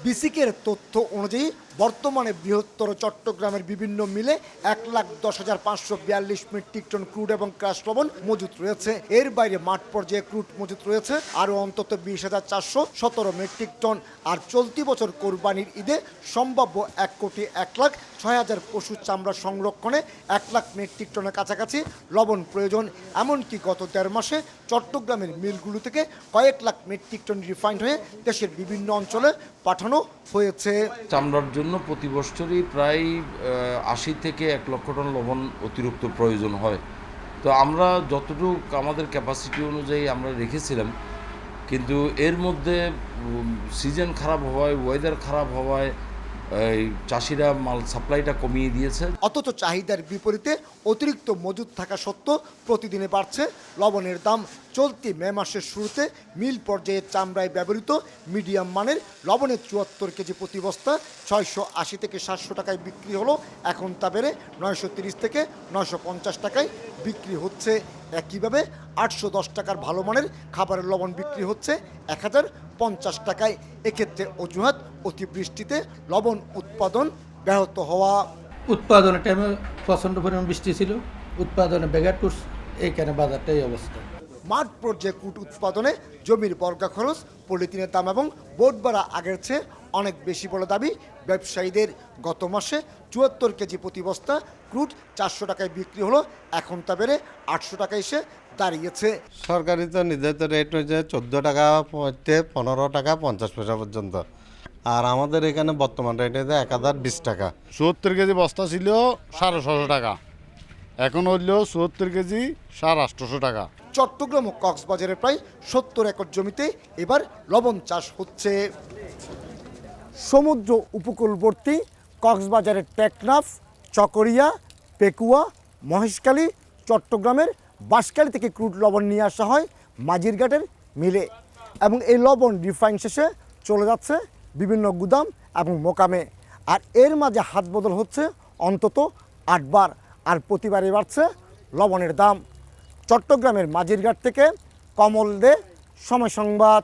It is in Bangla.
বিসিকের তথ্য অনুযায়ী বর্তমানে বৃহত্তর চট্টগ্রামের বিভিন্ন মিলে ১,১০,৫৪২ মেট্রিক টন ক্রুড এবং ক্রাশ লবণ মজুত রয়েছে। এর বাইরে মাঠ পর্যায়ে ক্রুড মজুত রয়েছে আরও অন্তত ২০,৪১৭ মেট্রিক টন। আর চলতি বছর কোরবানির ঈদে সম্ভাব্য ১,০১,০৬,০০০ পশু চামড়া সংরক্ষণে ১ লাখ মেট্রিক টনের কাছাকাছি লবণ প্রয়োজন। এমনকি গত ১.৫ মাসে চট্টগ্রামের মিলগুলো থেকে কয়েক লাখ মেট্রিক টন রিফাইন্ড হয়ে দেশের বিভিন্ন অঞ্চলে পাঠানো হয়েছে। চামড়ার জন্য প্রতি বছরই প্রায় ৮০ থেকে ১ লক্ষ টন লবণ অতিরিক্ত প্রয়োজন হয়। তো আমরা যতটুকু আমাদের ক্যাপাসিটি অনুযায়ী আমরা রেখেছিলাম, কিন্তু এর মধ্যে সিজন খারাপ হওয়ায়, ওয়েদার খারাপ হওয়ায় এই চাষিরা মাল সাপ্লাইটা কমিয়ে দিয়েছে। অথচ চাহিদার বিপরীতে অতিরিক্ত মজুদ থাকা সত্ত্বেও প্রতিদিনে বাড়ছে লবণের দাম। চলতি মে মাসের শুরুতে মিল পর্যায়ে চামড়ায় ব্যবহৃত মিডিয়াম মানের লবণের ৭৪ কেজি প্রতি বস্তা ৬৮০ থেকে ৭০০ টাকায় বিক্রি হলো। এখন তা বেড়ে ৯৩০ থেকে ৯৫০ টাকায় বিক্রি হচ্ছে। একইভাবে ৮১০ টাকার ভালো মানের খাবারের লবণ বিক্রি হচ্ছে ১,০৫০ টাকায়। এক্ষেত্রে অজুহাত অতিবৃষ্টিতে লবণ উৎপাদন ব্যাহত হওয়া। উৎপাদনের টাইমে প্রচণ্ড পরিমাণ বৃষ্টি ছিল, উৎপাদনে ব্যাঘাত করছে, এইখানে বাজারটা এই অবস্থা। মাঠ পর্যায়ে কুট উৎপাদনে জমির বর্গা খরচ, পলিথিনের দাম এবং বোর্ড ভাড়া আগের চেয়ে অনেক বেশি বলে দাবি ব্যবসায়ীদের। গত মাসে ৭৪ কেজি প্রতি বস্তা ক্রুড ৪০০ টাকায় বিক্রি হলো, এখন তা বেড়ে ৮০০ টাকায় এসে দাঁড়িয়েছে। সরকারি তো নির্ধারিত রেট হয়েছে ১৪ টাকা থেকে ১৫ টাকা ৫০ পয়সা পর্যন্ত। আর আমাদের এখানে বর্তমান রেট হয়েছে ১,০২০ টাকা। ৭৪ কেজি বস্তা ছিল ৬৫০ টাকা, এখন হইল ৭৪ কেজি ৮৫০ টাকা। চট্টগ্রাম ও কক্সবাজারের প্রায় ৭০ একর জমিতে এবার লবণ চাষ হচ্ছে। সমুদ্র উপকূলবর্তী কক্সবাজারের টেকনাফ, চকরিয়া, পেকুয়া, মহেশখালী, চট্টগ্রামের বাঁশখালী থেকে ক্রুড লবণ নিয়ে আসা হয় মাঝিরঘাটের মিলে এবং এই লবণ রিফাইন শেষে চলে যাচ্ছে বিভিন্ন গুদাম এবং মোকামে। আর এর মাঝে হাত বদল হচ্ছে অন্তত ৮ বার, আর প্রতিবারই বাড়ছে লবণের দাম। চট্টগ্রামের মাঝিরঘাট থেকে কমল দে, সময় সংবাদ।